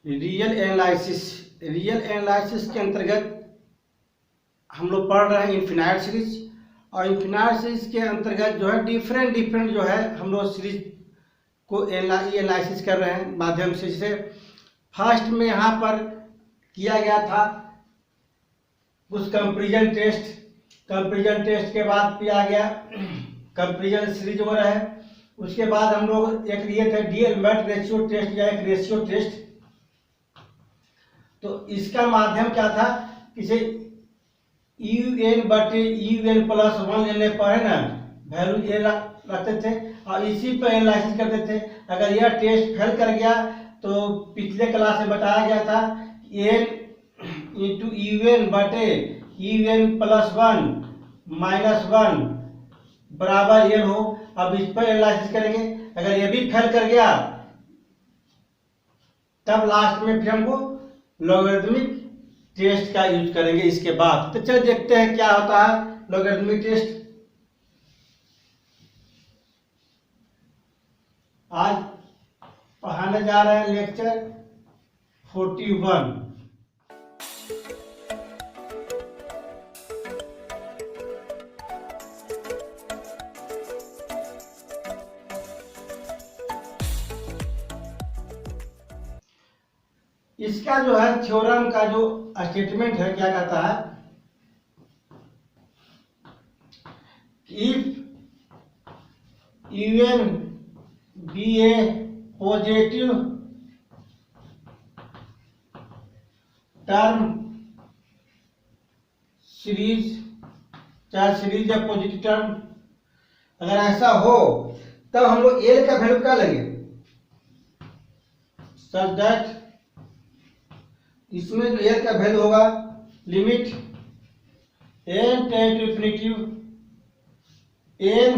Real analysis के अंतर्गत हम लोग पढ़ रहे हैं इन्फिनाइट सीरीज, और इन्फिनाइट सीरीज के अंतर्गत जो है डिफरेंट जो है हम लोग सीरीज को एनालिसिस कर रहे हैं माध्यम से। जैसे फर्स्ट में यहाँ पर किया गया था कुछ कंपैरिजन टेस्ट के बाद किया गया कंपैरिजन सीरीज वगैरह है। उसके बाद हम लोग एक लिए थे डी-एलिमेंट रेशियो टेस्ट या एक रेशियो टेस्ट। तो इसका माध्यम क्या था, किसी UN बटे UN प्लस 1 लेने पर है ना वैल्यू ए रखते थे और इसी पर एनालिसिस करते थे। अगर यह टेस्ट फेल कर गया तो पिछले क्लास में बताया गया था n इंटू UN बटे UN प्लस 1 माइनस 1 बराबर n हो। अब इस पर एनालिसिस करेंगे, अगर ये भी फेल कर गया तब लास्ट में फिर हमको लॉगरिथमिक टेस्ट का यूज करेंगे इसके बाद। तो चलिए देखते हैं क्या होता है लॉगरिथमिक टेस्ट। आज पढ़ाने जा रहे हैं लेक्चर 41। इसका जो है थ्योरम का जो स्टेटमेंट है क्या कहता है, if UN be a positive term series, चाहे सीरीज या पॉजिटिव टर्म, अगर ऐसा हो तब हम लोग एल का वैल्यू क्या लेंगे, सच दैट इसमें जो एल का वैल्यू होगा limit n tend to infinity n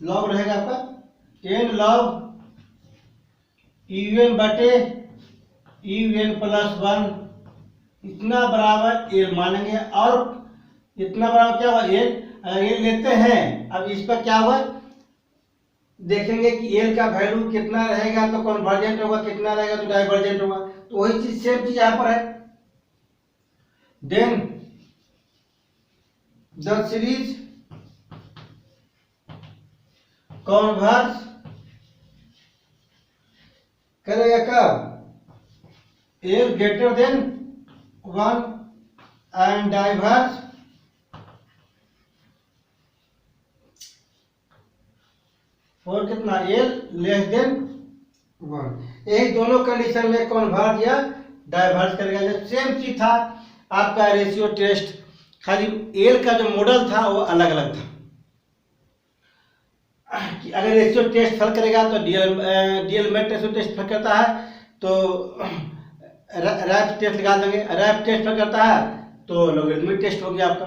log रहेगा आपका n लॉग UN बटे UN प्लस 1 इतना बराबर l मानेंगे। और इतना बराबर क्या होगा l, अगर l लेते हैं अब इस पर क्या हुआ देखेंगे कि l का वैल्यू कितना रहेगा तो कन्वर्जेंट होगा, कितना रहेगा तो डाइवर्जेंट होगा। तो वही चीज सेम चीज यहां पर है। देन द सीरीज कॉन्वर्ज करेगा कब, L greater then 1 and diverge और कितना एल लेस देन 1। यही दोनों कंडीशन में कन्वर्ज या डाइवर्ज करेगा। जब सेम चीज था आपका रेशियो टेस्ट, खाली एल का जो मॉडल था वो अलग अलग था। अगर रेशियो टेस्ट फेल करेगा तो डी-एलिमेंट रेशियो टेस्ट फेल करता है तो रैप टेस्ट लगा देंगे, रैप टेस्ट फेल करता है तो लॉगरिथमिक टेस्ट हो गया आपका।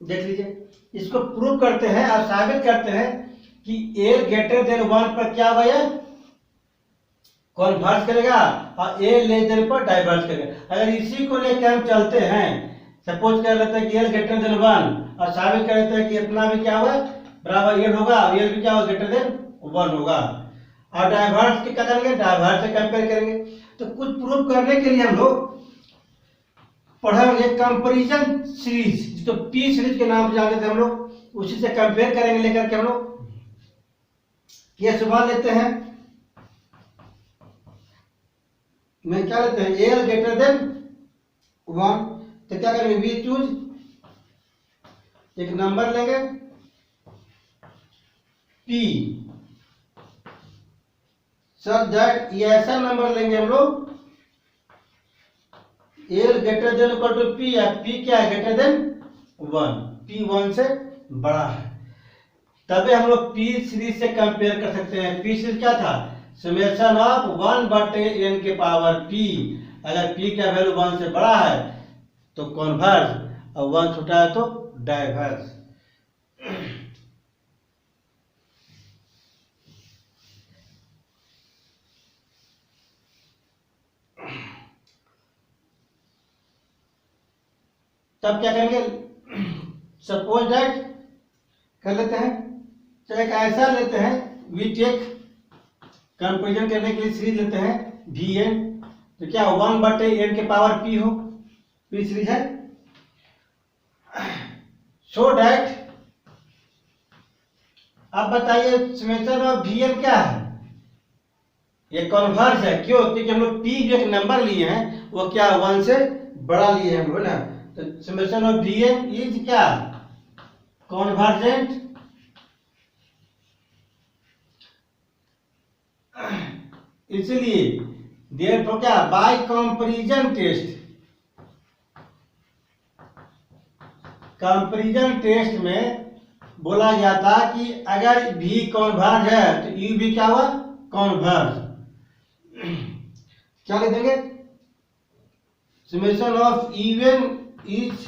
देख लीजिए, इसको प्रूव करते हैं और साबित करते हैं कि एल ग्रेटर देन 1 पर क्या होगा, कन्वर्ज करेगा और ए लेस देन पर डाइवर्ज करेगा। अगर इसी को लेकर हम चलते हैं, सपोज कर लेते हैं कि एल ग्रेटर देन 1 और साबित कर लेते हैं कि इतना भी क्या होगा बराबर एल होगा और एल भी क्या होगा ग्रेटर देन 1 होगा। और डाइवर्ज क्या करेंगे, डाइवर्ज से कंपेयर करेंगे। तो कुछ प्रूव करने के लिए हम लोग पढ़ेंगे कंपैरिजन सीरीज, जिसको पी सीरीज के नाम से जानते थे हम लोग, उसी से कंपेयर करेंगे लेकर के हम लोग। ये सवाल लेते हैं, मैं क्या लेते हैं एल ग्रेटर देन 1, तो क्या करेंगे वी चूज एक नंबर लेंगे P, सच दैट ये ऐसा नंबर लेंगे हम लोग L greater than equal to P या P क्या है ग्रेटर देन 1, P 1 से बड़ा है, तभी हम लोग P सीरीज से कंपेयर कर सकते हैं। P सीरीज क्या था, समेशन ऑफ 1 बटे n के पावर P। अगर P का वैल्यू 1 से बड़ा है तो कन्वर्ज और 1 छोटा है तो डाइवर्ज। तब क्या करेंगे, सपोज दैट कर लेते हैं, तो एक ऐसा लेते हैं वी टेक कंपैरिजन करने के लिए सीरीज लेते हैं वी एन, तो क्या 1/n के पावर p हो, p सीरीज है। सो डैट, अब बताइए समेशन ऑफ वी एन क्या है, ये कन्वर्स है, क्यों, क्योंकि हम लोग p जो एक नंबर लिए हैं वो क्या 1 से बड़ा लिए हैं हम लोग ना, तो summation of V N is क्या कॉन्वर्जेंट, इसलिए देयरफॉर क्या by comparison test, comparison test में बोला गया था कि अगर v कॉन्वर्ज है तो u भी क्या हुआ कॉन्वर्ज, क्या लिख देंगे, summation of even is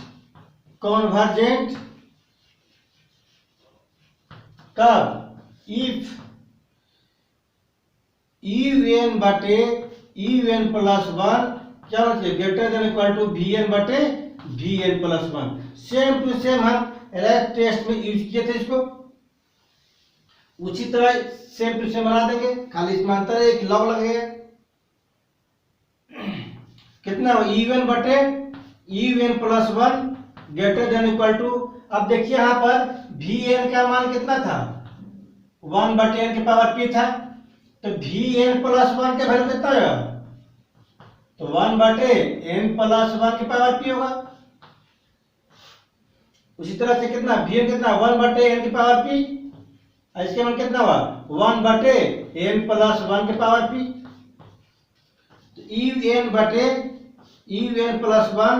convergent कब, इफ un बटे un प्लस 1 क्या होता है greater than equal to vn बटे vn plus 1, same to same हम रैट टेस्ट में यूज किए थे इसको, उसी तरह सेम टू सेम बना देंगे, खाली इसमें अंतर है एक लॉग लगेगा, कितना इवन बटे un plus 1 greater than equal to, अब देखिए यहाँ पर vn का मान कितना था 1/n के पावर p था, तो vn प्लस 1 का वैल्यू कितना होगा, तो 1/n प्लस 1 के पावर p होगा, उसी तरह से कितना vn कितना 1/n के पावर p, इसके मान कितना हुआ 1/n प्लस 1 के पावर p, तो un बटे un plus 1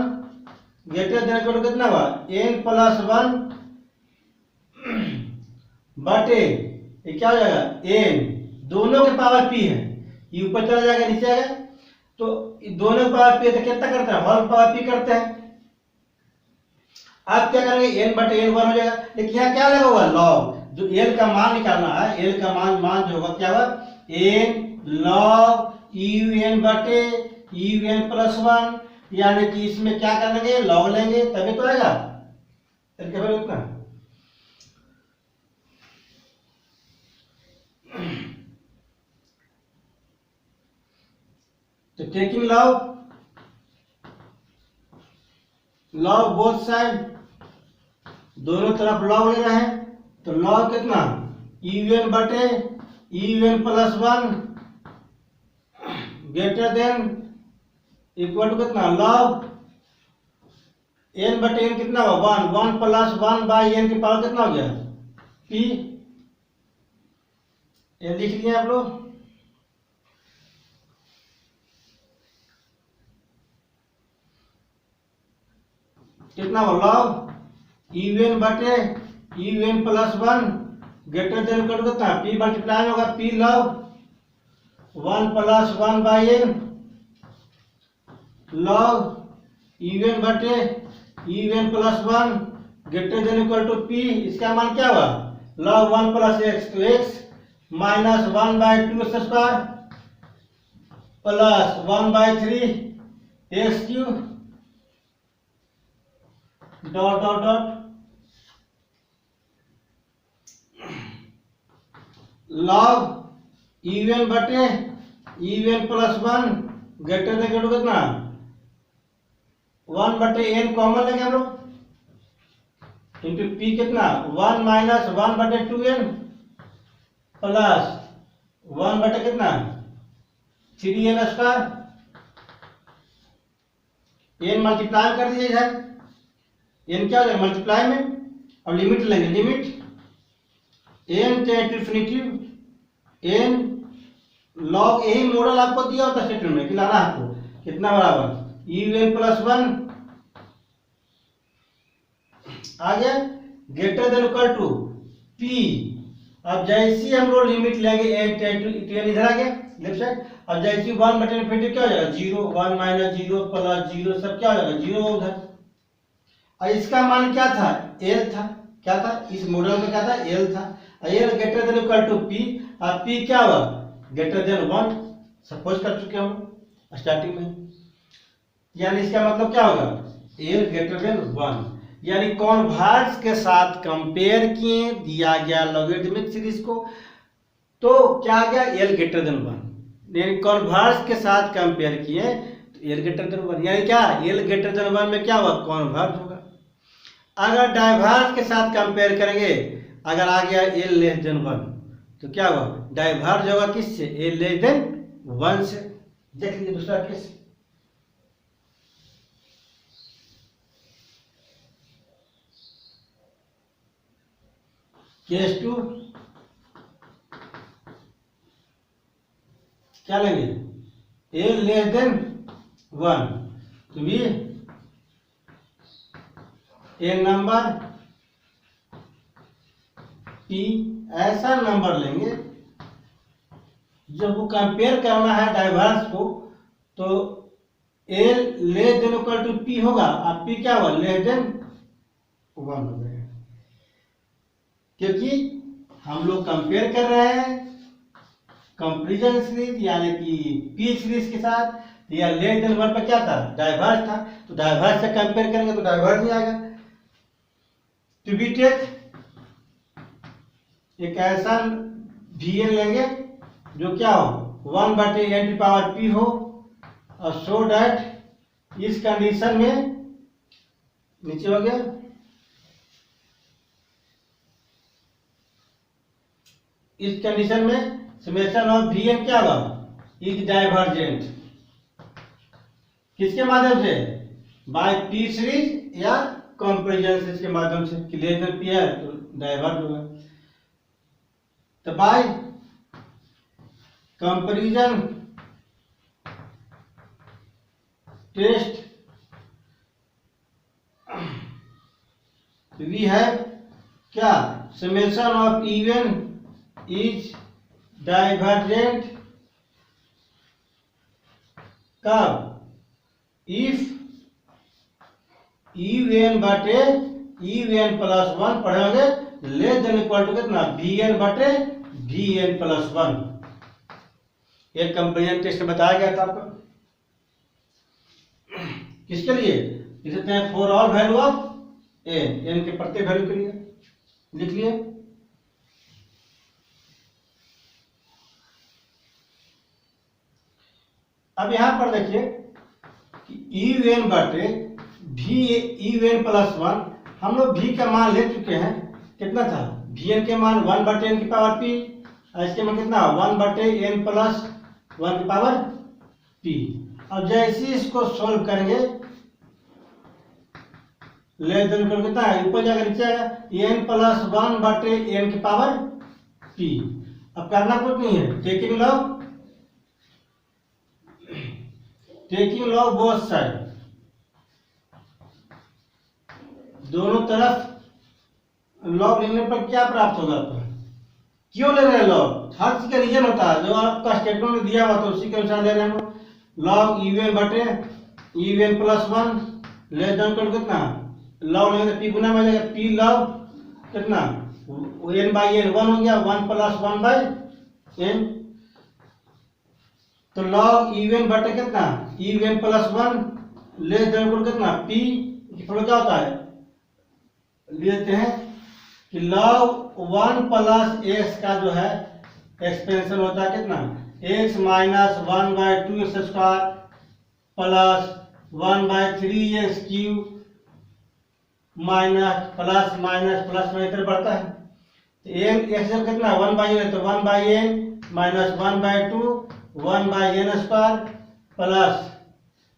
greater than equal to कितना हुआ n प्लस 1 बटे ये क्या हो जाएगा n, दोनों के पावर p है, ये ऊपर चला जाएगा नीचे आएगा, तो दोनों के पावर p है तो कितना करता है होल पावर p करता है, आप क्या करेंगे n बटे n 1 हो जाएगा, लेकिन यहाँ क्या लगा हुआ लॉग, जो l का मान निकालना है, l का मान जो होगा क्या होगा n log un बटे un प्लस 1, यानी कि इसमें क्या करेंगे लॉग लेंगे तभी तो आएगा, क्या फिर उतना, तो टेकिंग लॉग बोथ साइड, दोनों तरफ लॉग ले रहे हैं, तो लॉग कितना un बटे un plus 1 greater than equal to कितना लॉग n बटे n कितना हुआ 1 प्लस 1/n की पावर कितना हो गया p, ये लिख लिया आप लोग, कितना हो लॉग un बटे un plus 1 greater than equal to कितना p मल्टीप्लाई होगा p log 1 plus 1/n log un बटे un plus 1 greater than equal to p, इसका मान क्या हुआ लॉग 1 प्लस x, तो x minus 1/2 square plus 1/3 x cube dot dot dot log un बटे un plus 1 greater than equal to कितना 1/n common लेंगे हम लोग इंटू p कितना 1 माइनस 1/2n प्लस 1 बटे कितना 3n स्क्वायर, n मल्टीप्लाई कर दीजिए इधर, n क्या हो जाएगा मल्टीप्लाई में, और लिमिट लेंगे, limit n tend to infinity n log, यही मॉडल आपको दिया होता स्टेटमेंट में कि लाना आपको कितना बराबर un प्लस 1 आ गया greater than equal to p, अब जैसी हम लोग लिमिट लेंगे n टेंड टू इधर आ गया लेफ्ट साइड, अब जैसी 1 बटे इन्फिनिटी क्या हो जाएगा 0, 1 माइनस 0 प्लस 0 सब क्या हो जाएगा 0 उधर, और इसका मान क्या था l था, क्या था इस मॉडल में क्या था l था, l greater than equal to p, और p क्या हुआ ग्रेटर देन 1 सपोज कर चुके हम स्टार्टिंग में, यानी इसका मतलब क्या होगा l ग्रेटर देन 1, यानी कॉन्वर्स के साथ कंपेयर किए दिया गया लॉगरिथमिक सीरीज को, तो क्या आ गया l ग्रेटर देन 1, यानी कॉन्वर्स के साथ कंपेयर किए तो एल ग्रेटर देन 1, यानी क्या एल ग्रेटर देन 1 में क्या होगा कॉन्वर्स होगा। अगर डाइवर्स के साथ कंपेयर करेंगे, अगर आ गया एल लेस देन 1 तो क्या होगा डाइवर्स होगा किससे एल लेस देन 1 से। देख लीजिए दूसरा केस, केस 2 क्या लेंगे एल लेस देन 1 तो भी ए नंबर पी ऐसा नंबर लेंगे जब वो कंपेयर करना है डाइवर्स को तो L less than equal to P होगा और पी क्या होगा लेस देन 1 हो जाएगा, क्योंकि हम लोग कंपेयर कर रहे हैं कंपैरिजन सीरीज यानी कि पी सीरीज के साथ। या लेस देन 1 पर क्या था डाइवर्स था, तो डाइवर्स से कंपेयर करेंगे तो डाइवर्स ही आएगा। टू बी टेक एक ऐसा वीएन लेंगे जो क्या हो 1/n⁻p हो और सो डैट इस कंडीशन में नीचे हो गया इस कंडीशन में समेशन ऑफ वीएन क्या होगा इज डाइवर्जेंट किसके माध्यम से बाय पी सीरीज या कंपैरिजन सीरीज के माध्यम से कि लेस देन पी है तो डाइवर्ज होगा। तो by comparison test we have क्या summation of even is divergent कब इफ ईवन बटे ईवन प्लस 1 पढ़ेंगे लेस देन इक्वल टू कितना वीएन बटे वीएन प्लस 1। एक कंपैरिजन टेस्ट में बताया गया था आपको किसके लिए लिख सकते हैं for all value of N के प्रत्येक वैल्यू के लिए लिख लिए। अब यहां पर देखिए कि ईवन बटे वी ईवन प्लस 1 हम लोग वी का मान ले चुके हैं कितना था वीएन के मान 1/n⁻p और इसके मान कितना 1/n प्लस 1/p। अब जैसे इसको सोल्व करेंगे लेस देन इक्वल कितना है ऊपर जाकर नीचे आएगा n प्लस 1/n⁻p। अब करना कुछ नहीं है टेकिंग लॉग बोथ साइड दोनों तरफ लॉग लेने पर क्या प्राप्त होगा आपको क्यों ले रहे हैं लॉग हर चीज का रीजन होता है जो आपका स्टेटमेंट में दिया हुआ तो उसी के अनुसार ले रहे हैं लॉग ईवन बटे u n plus 1 less than equal कितना लॉग लेंगे पी गुना में जाएगा पी लॉग कितना n/n 1 हो गया 1 प्लस 1/n तो लॉग इवन बटे कितना even plus 1 less than equal कितना p फॉलो क्या होता है लेते हैं कि log 1 प्लस x का जो है एक्सपेंशन होता है कितना x minus 1/2x² plus 1/3x³ minus plus minus plus में इधर बढ़ता है तो n x जब कितना 1/n है तो 1/n minus 1/2 1/n² plus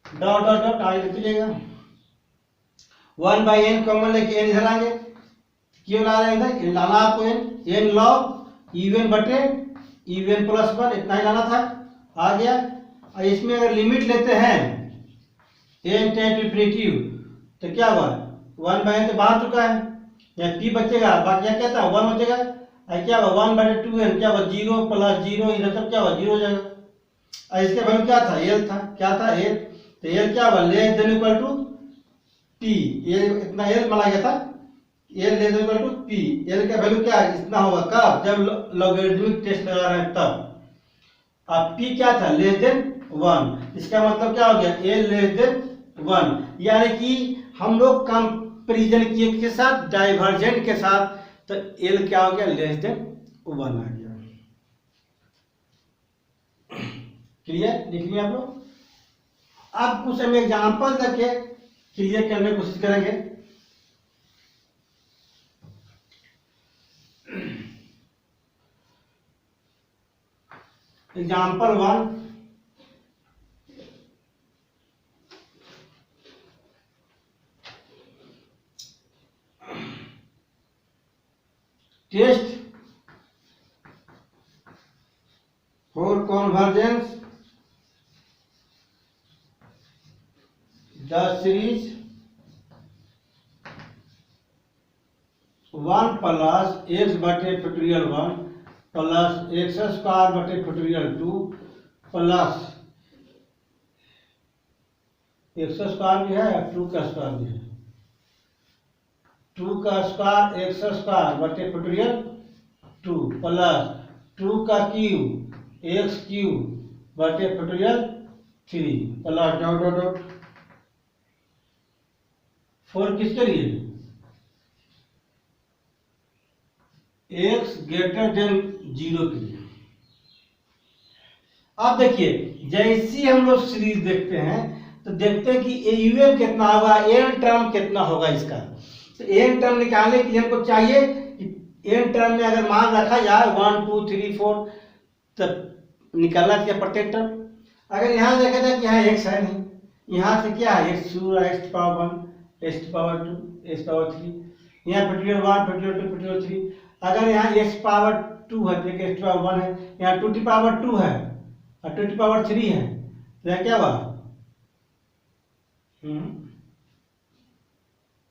dot dot dot आगे लिखिएगा 1/n कॉमन लेके n इधर आएंगे क्यों ला रहे हैं इधर लाना आपको n लॉग इवन बटे इवन प्लस 1 इतना ही लाना था आ गया। और इसमें अगर लिमिट लेते हैं n टेंड टू इंफिनिटी तो क्या हुआ 1/n तो बाहर चुका है या p बचेगा बाकी क्या था 1 बचेगा और क्या हुआ 1/2n क्या हुआ 0 प्लस 0 इधर सब क्या हुआ 0 हो जाएगा। और इसके वैल्यू क्या था l था क्या था l तो l क्या हुआ less than equal to p ये इतना l माना गया था l less than equal to p l का वैल्यू क्या है इतना होगा कब जब लॉगरिथमिक टेस्ट लगा रहे हैं तब। अब p क्या था लेस देन 1 इसका मतलब क्या हो गया l लेस देन 1 यानी कि हम लोग कंपैरिजन किए के साथ डाइवर्जेंट के साथ तो l क्या हो गया लेस देन 1 आ गया। क्लियर? लिख लिया आप लोग। अब कुछ हम एग्जाम्पल देके क्लियर करने की कोशिश करेंगे। Example 1, test for convergence the series 1 plus X बटे फैक्टोरियल 1 प्लस एक्स स्क्वायर बटे फैक्टोरियल 2 प्लस एक्स स्क्वायर भी है और 2 का स्क्वायर भी है, 2 का स्क्वायर एक्स स्क्वायर बटे फैक्टोरियल 2 प्लस 2 का क्यूब एक्स क्यूब बटे factorial 3 plus dot dot dot 4 किसके लिए? एक्स ग्रेटर देन 0 के लिए। अब देखिए जैसी हम लोग सीरीज देखते हैं तो देखते हैं कि एन कितना होगा, एन टर्म कितना होगा इसका। तो एन टर्म निकालने के लिए हमको चाहिए कि एन टर्म में अगर मान रखा जाए 1 2 3 4 तब निकालना चाहिए प्रत्येक टर्म। अगर यहाँ देखा जाए कि यहाँ एक्स है नहीं, यहाँ से क्या है X to X power 1 X power 2 X power 3, यहाँ फैक्टोरियल 1 फैक्टोरियल 2 फैक्टोरियल 3। अगर यहाँ एक्स पावर 2 है तो एक्स पावर 1 है, यहाँ 2 की पावर 2 है और 2 की पावर 3 है, तो यहाँ क्या हुआ?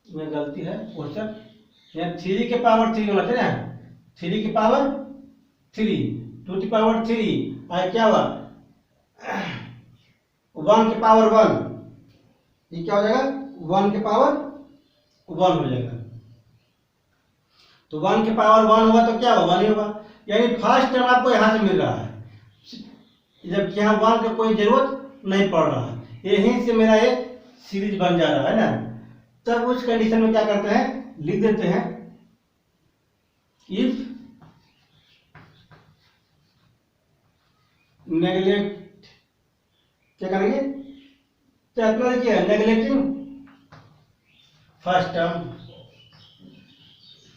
में गलती है क्वेश्चन, यहाँ 3 के पावर 3 होना चाहिए ना, 3 की पावर 3 2 की पावर 3 और क्या हुआ 1 की पावर 1, ये क्या हो जाएगा 1 की पावर 1 हो जाएगा। तो 1 की पावर 1 होगा तो क्या होगा 1 ही होगा, यानी फर्स्ट टर्म आपको यहाँ से मिल रहा है, जबकि यहाँ 1 का कोई जरूरत नहीं पड़ रहा है, यहीं से मेरा ये सीरीज बन जा रहा है ना। तब उस कंडीशन में क्या करते हैं, लिख देते हैं इफ नेगलेक्ट, क्या करेंगे तो अपना देखिए नेगलेक्टिंग फर्स्ट टर्म,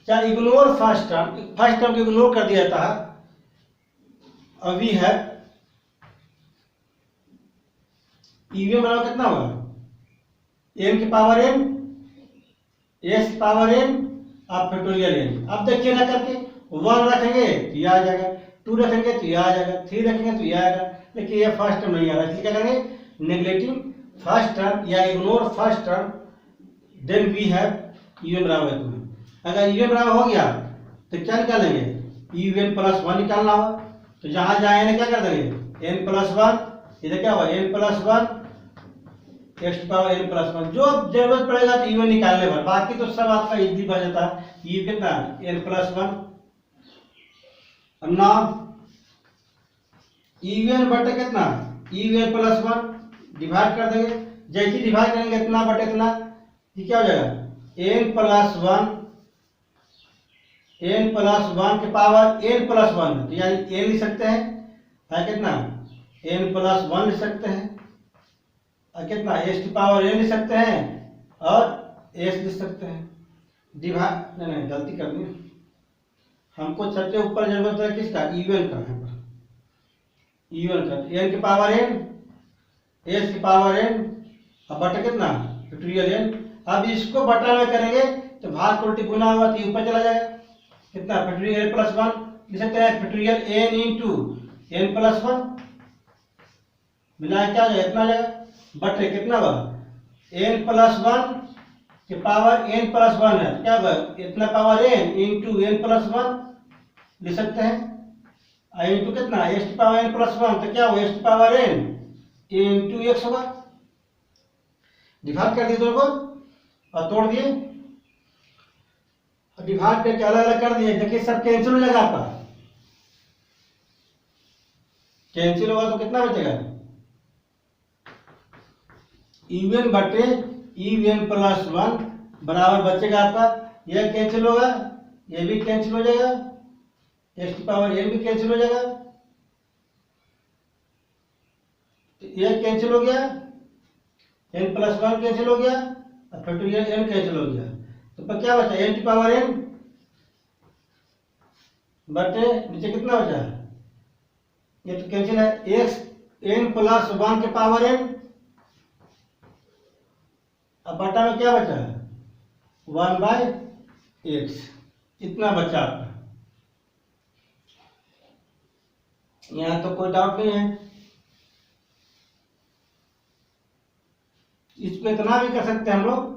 क्या इग्नोर फर्स्ट टर्म को इग्नोर कर दिया था। अभी है ईवीएम बराबर कितना होगा एन की पावर एन एस की पावर एन आप फैक्टोरियल एन। अब देखिए ना करके 1 रखेंगे तो यह आ जाएगा, 2 रखेंगे तो यह आ जाएगा, 3 रखेंगे तो यह आएगा, लेकिन यह फर्स्ट टर्म नहीं आ रहा है, क्या करेंगे नेगलेक्टिंग फर्स्ट टर्म या ignore first term, then we have EVM बराबर इतना। अगर ईवीएम बराबर हो गया तो क्या निकालेंगे ईवीएम प्लस 1 निकालना होगा, तो जहां जहां एन क्या कर देंगे एन प्लस 1, इधर क्या होगा N plus 1 X power N plus 1, जो जरूरत पड़ेगा तो ईवीएन निकालने पर, बाकी तो सब आपका इजीली बन जाता है। ये कितना एन प्लस 1। अब नाउ ईवीएन बटे कितना ईवीएन प्लस 1 डिवाइड कर देंगे, जैसे डिवाइड करेंगे इतना बटे इतना, ये क्या हो जाएगा एन प्लस 1 के पावर एन प्लस 1, तो यानी एन लिख सकते हैं है कितना एन प्लस 1 लिख सकते हैं, और कितना एस की पावर एन लिख सकते हैं और एस लिख सकते हैं। डिवाइड नहीं गलती करनी है, हमको सबसे ऊपर जरूरत है किसका ईवीएन का, है ईवीएन का एन की पावर एन एस की पावर एन और बटा कितना फैक्टोरियल एन। अब इसको बटा में करेंगे तो भाग को उल्टी गुना होगा तो ऊपर चला जाएगा, कितना फैक्टोरियल एन प्लस 1 लिख सकते हैं factorial N into N plus 1 मिला क्या जाएगा इतना जाएगा, बटे कितना हुआ एन प्लस 1 के पावर एन प्लस 1 है, क्या होगा इतना power N into N plus 1 लिख सकते हैं, इंटू कितना एस की पावर एन प्लस 1, तो क्या होगा एस की पावर एन इंटू एक्स होगा। डिवाइड कर दिए दोनों को और तोड़ दिए, डिवाइड करके अलग अलग कर दिए, देखिए सब कैंसिल हो जाएगा आपका, कैंसिल होगा तो कितना बचेगा ईवीएन बटे ईवीएन प्लस 1 बराबर बचेगा आपका, यह कैंसिल होगा ये भी कैंसिल हो जाएगा, एक्स की पावर एन भी कैंसिल हो जाएगा, ये कैंसिल हो गया, n+1 कैंसिल हो गया, और फिर ये n कैंसिल हो गया, तो पर क्या बचा, n⁴n बटे नीचे कितना बचा, ये तो कैंसिल है, x n+1 के पावर n, अब बटा में क्या बचा, 1/x, इतना बचा आपका। यहां तो कोई डाउट नहीं है। इसको इतना भी कर सकते हैं हम लोग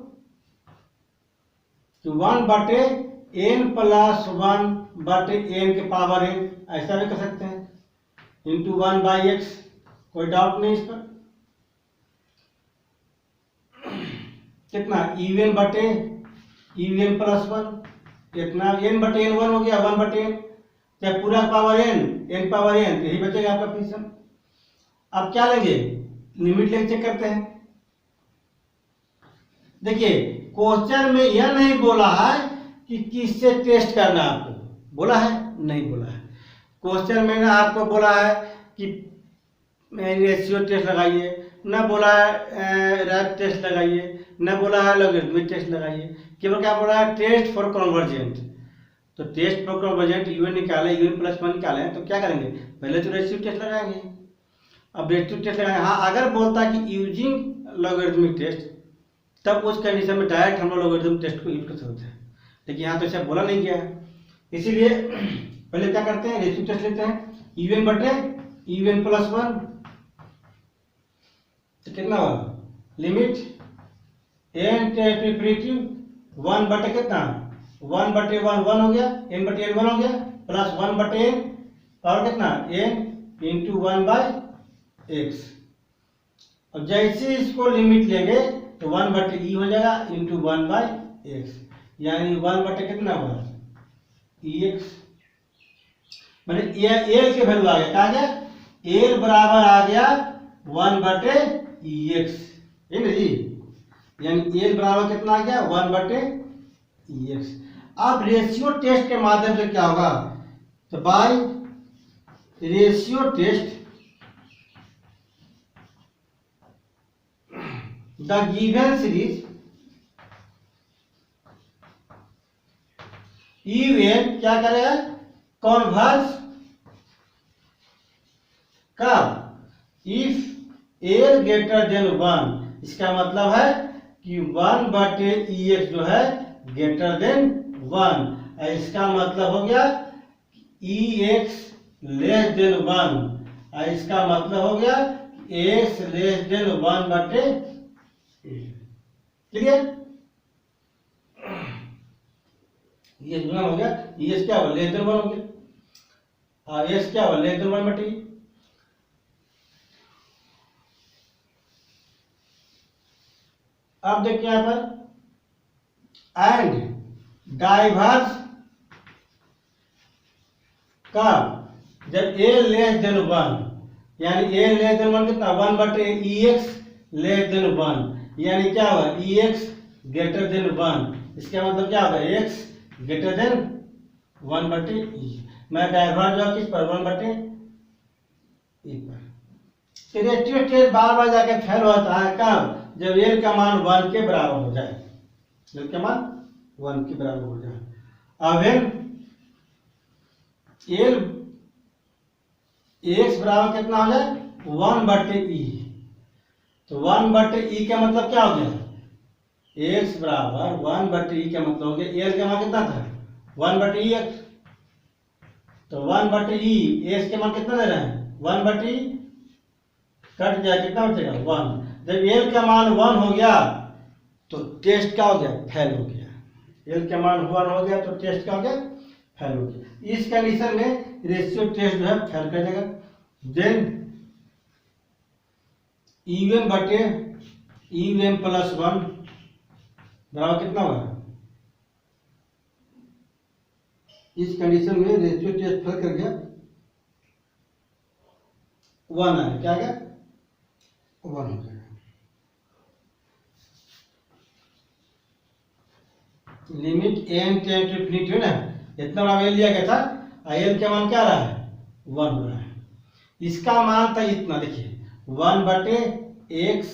कि 1/n+1/n के पावर n, ऐसा भी कर सकते हैं, इंटू 1/x, कोई डाउट नहीं इस पर। कितना, un+1, इतना n/n1 हो गया, 1/n, चाहे पूरा पावर n पावर n, यही बचेगा आपका फंक्शन। अब क्या लेंगे, लिमिट लेके चेक करते हैं। देखिए क्वेश्चन में यह नहीं बोला है कि किससे टेस्ट करना है, आपको बोला है, नहीं बोला है। क्वेश्चन में ना आपको बोला है कि रेशियो टेस्ट लगाइए, ना बोला है रैप टेस्ट लगाइए, ना बोला है लॉगरिथमिक टेस्ट लगाइए, केवल क्या बोला है, टेस्ट फॉर कन्वर्जेंट। तो टेस्ट फॉर कन्वर्जेंट UN निकाले, UN+1 निकाले, तो क्या करेंगे, पहले तो रेशियो टेस्ट लगाएंगे। अब रेशियो टेस्ट लगाएंगे, हाँ अगर बोलता है कि यूजिंग लॉगरिथमिक टेस्ट, तब उस कंडीशन में डायरेक्ट हम लोग लॉगरिथम टेस्ट को यूज कर सकते हैं, लेकिन यहाँ तो ऐसा बोला नहीं गया है। इसीलिए पहले क्या करते हैं, रेशियो टेस्ट लेते हैं, UN/UN+1, तो कितना होगा, लिमिट n टेंस 1 बटे कितना, 1/1 1 हो गया, n/n1 हो गया, प्लस 1/n और कितना n इंटू 1/x। अब जैसे इसको लिमिट लेंगे तो 1/e हो जाएगा इंटू 1/x, यानी 1 बटे कितना हुआ, ex, मैंने l के वैल्यू आ गया, क्या आ गया, l बराबर आ गया 1/ex, है ना जी, यानी l बराबर कितना आ गया, 1/ex। अब रेशियो टेस्ट के माध्यम से क्या होगा, तो by ratio test the given series UN क्या करेगा, कॉन्वर्ज कब, इफ l ग्रेटर देन 1, इसका मतलब है कि 1/ex जो है ग्रेटर देन 1, इसका मतलब हो गया ex लेस देन 1, इसका मतलब हो गया x लेस देन 1/, क्लियर, ये गुना हो गया, ये क्या हुआ, लेस देन 1 हो गया, हाँ s क्या हुआ, लेस देन 1/e। अब देखिए यहां पर, एंड डाइवर्स का जब a लेस देन 1, यानी a लेस देन 1 कितना, 1/ex लेस देन 1, यानी क्या होगा, ex ग्रेटर देन 1, इसका मतलब क्या होगा, x ग्रेटर देन 1/e। मैं डाइवर्स जो किस पर, 1/e पर। रेशियो टेस्ट बार बार जाके फेल होता है कब, जब l का मान 1 के बराबर हो जाए, l का मान 1 के बराबर हो जाए। अब l x बराबर कितना हो जाए, 1/e, तो 1/e का मतलब क्या हो गया, x बराबर 1/e का मतलब हो गया, l का मान कितना था, 1/ex, तो 1/e, x के मान कितना दे रहे हैं, 1/e, कट जाए कितना बचेगा, 1। जब l का मान 1 हो गया तो टेस्ट क्या हो गया, फेल हो गया, l का मान 1 हो गया तो टेस्ट क्या हो गया, फेल हो गया। इस कंडीशन में रेशियो टेस्ट जो है फेल कर जाएगा। देन UN/UN+1 बराबर कितना हुआ, इस कंडीशन में रेशियो टेस्ट फेल कर गया, 1 आया, क्या आ गया, 1 हो जाएगा। Limit n tend to infinity है ना, इतना बड़ा l लिया गया था, l का मान क्या रहा है, 1 हो रहा है, इसका मान था इतना, देखिए 1/x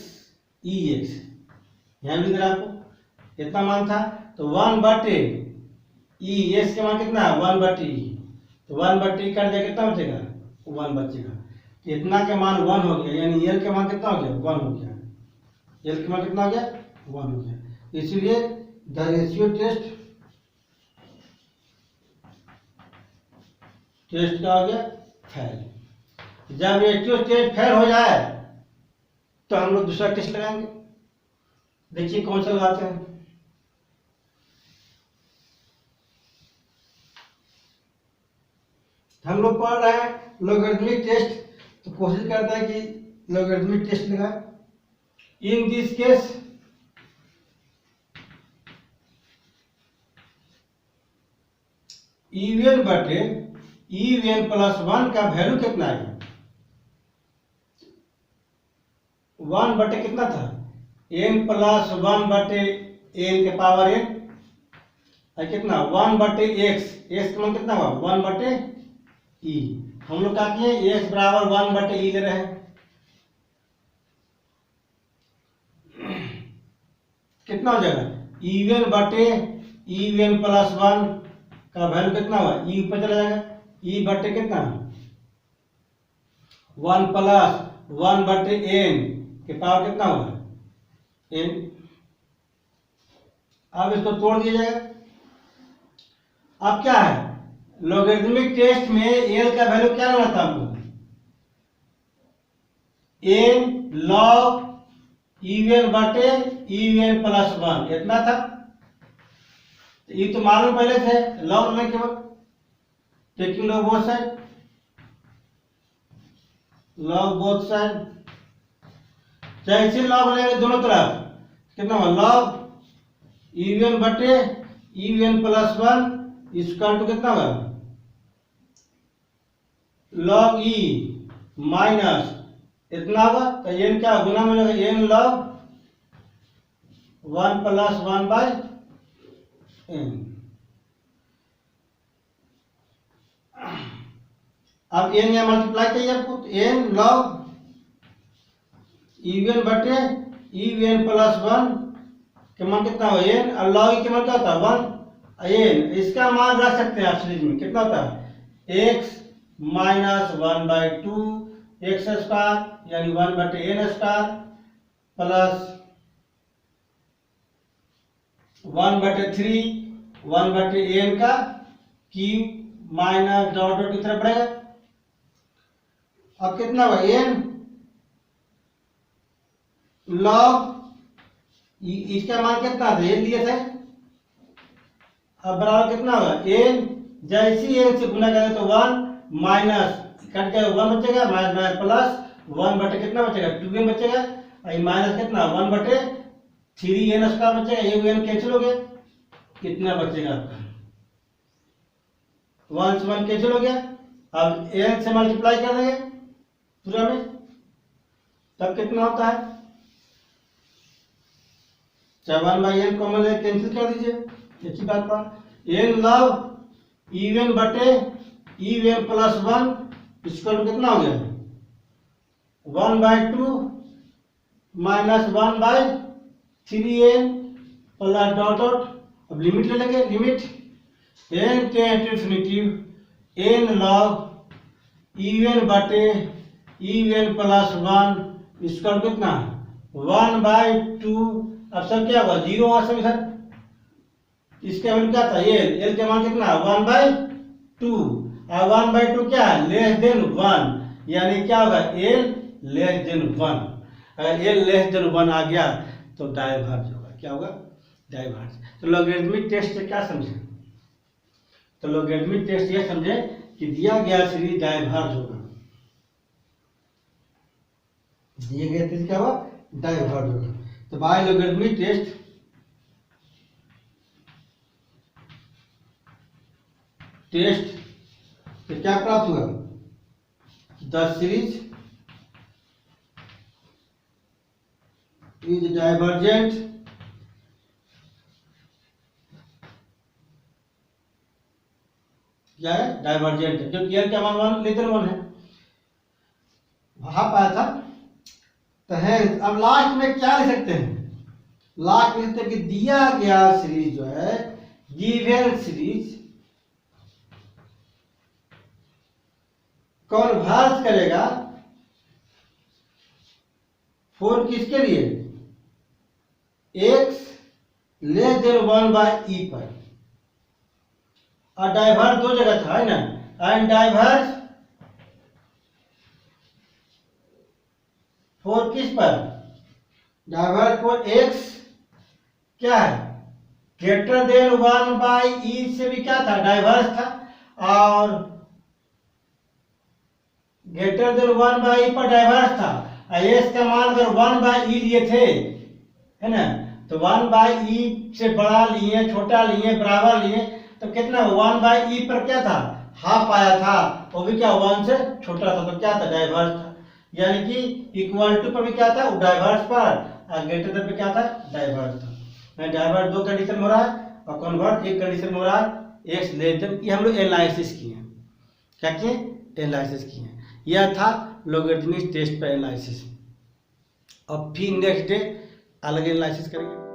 EX, यहाँ भी आपको इतना मान था, तो 1/EX के मान कितना है 1/E, तो 1/E कर दिया कितना बचेगा 1 बचेगा, इतना के मान 1 हो गया, यानी L के मान कितना हो गया 1 हो गया, L के मान कितना हो गया 1 हो गया, इसलिए द रेशियो टेस्ट क्या हो गया फेल। जब रेशियो टेस्ट फेल हो जाए तो हम लोग दूसरा टेस्ट लगाएंगे, देखिए कौन सा लगाते हैं। हम लोग पढ़ रहे हैं लॉगरिथमिक टेस्ट, तो कोशिश करता है कि लॉगरिथमिक टेस्ट लगाए। इन दिस केस EVN बटे EVN प्लस 1 का वैल्यू कितना है 1 बटे कितना था n प्लस 1 बटे n के पावर n, और कितना 1 बटे x, x का मान कितना हुआ 1 बटे e, हम लोग क्या किए x बराबर 1 बटे e ले रहे हैं, कितना हो जाएगा EVN बटे EVN प्लस 1 का वैल्यू कितना हुआ e ऊपर चला जाएगा, e बटे कितना 1 प्लस 1 बटे n के पावर कितना हुआ n, अब इसको तोड़ दिया जाएगा। अब क्या है लॉगरिथमिक टेस्ट में l का वैल्यू क्या लेना था हमको n log EVN बटे EVN प्लस 1 इतना था, ये तो मालूम पहले से लॉग में केवल taking log both side, log both side, जैसे लॉग लेंगे दोनों तरफ कितना हुआ लॉग EVN बटे EVN प्लस 1 इसका टू कितना होगा लॉग E माइनस इतना होगा, तो n क्या गुना में लगेगा n log 1 plus 1 by n। अब n या मल्टीप्लाई चाहिए आपको, तो n log EVN बटे EVN प्लस 1 के मान कितना हो n, और log e के मान क्या होता है 1 n, इसका मान रख सकते हैं आप सीरीज में कितना होता है x माइनस 1/2 x स्क्वायर यानी 1 बटे n स्क्वायर प्लस 1 बटे 3 1 बटे n का क्यूब माइनस डॉट डॉट की तरफ बढ़ेगा। अब कितना हुआ n log इसका मान कितना था n दिए थे, अब बराबर कितना होगा n, जैसी n से गुना करेंगे तो 1 माइनस कट के 1 बचेगा माइनस प्लस 1 बटे कितना बचेगा 2n बचेगा, और माइनस कितना 1 बटे 3n स्क्वायर बचेगा, ये n कैंसिल हो गया, कितना बचेगा आपका 1 से 1 कैंसिल हो गया। अब n से मल्टीप्लाई कर देंगे पूरा में, तब कितना होता है 1/n कॉमन है कैंसिल कर दीजिए, अच्छी बात पर n log EVN बटे EVN प्लस 1 इसका कितना हो गया 1/2 minus 1/3n plus dot dot, अब लिमिट ले लेंगे, limit n tend to infinity n log EVN बटे EVN प्लस 1 इसका कितना 1/2, अब सब क्या होगा 0 होगा सब इधर, इसका वैल्यू क्या था l के मान कितना 1/2, और 1/2 क्या है लेस देन 1, यानी क्या होगा l लेस देन 1, अगर l लेस देन 1 आ गया तो डाइवर्ज होगा, क्या होगा डाइवर्ज। तो लॉगरिथमिक टेस्ट से क्या समझे, तो लॉगरिथमिक टेस्ट ये समझे कि दिया गया सीरीज डाइवर्ज होगा, दिए गए सीरीज क्या होगा डाइवर्ज होगा। तो बाय लॉगरिथमिक टेस्ट तो क्या प्राप्त हुआ द सीरीज इज डाइवर्जेंट क्या है डाइवर्जेंट है, क्योंकि l क्या मान 1 लेते 1 है, वहां पाया था हेंस अब लास्ट में क्या लिख सकते हैं, लास्ट में लिख सकते हैं कि दिया गया सीरीज जो है, गिवन सीरीज कन्वर्ज करेगा फोर किसके लिए, x लेस देन 1/e पर, और डाइवर्स दो जगह था है ना, एंड डाइवर्स फोर किस पर, डाइवर्स फोर x क्या है ग्रेटर देन 1/e से भी क्या था, डाइवर्स था, और ग्रेटर देन 1/e पर डाइवर्स था। s का मान अगर 1/e लिए थे है ना, तो 1/e से बड़ा लिए, छोटा लिए, बराबर लिए, तो कितना 1/e पर क्या था, हाफ आया था, वो भी क्या 1 से छोटा था, तो क्या था, डाइवर्स था। यानी कि इक्वल टू पर भी क्या था, डाइवर्स पर, और ग्रेटर देन पे क्या था, डाइवर्स था। डाइवर्स दो कंडीशन में हो रहा है और कन्वर्ट एक कंडीशन में हो रहा है, एक्स लेस देन। ये हम लोग एनालिसिस किए हैं, क्या किए, एनालिसिस किए हैं। यह था लोगरिथमिक टेस्ट पर एनालिसिस। अब फिर नेक्स्ट डे अलग एनालिसिस करेंगे।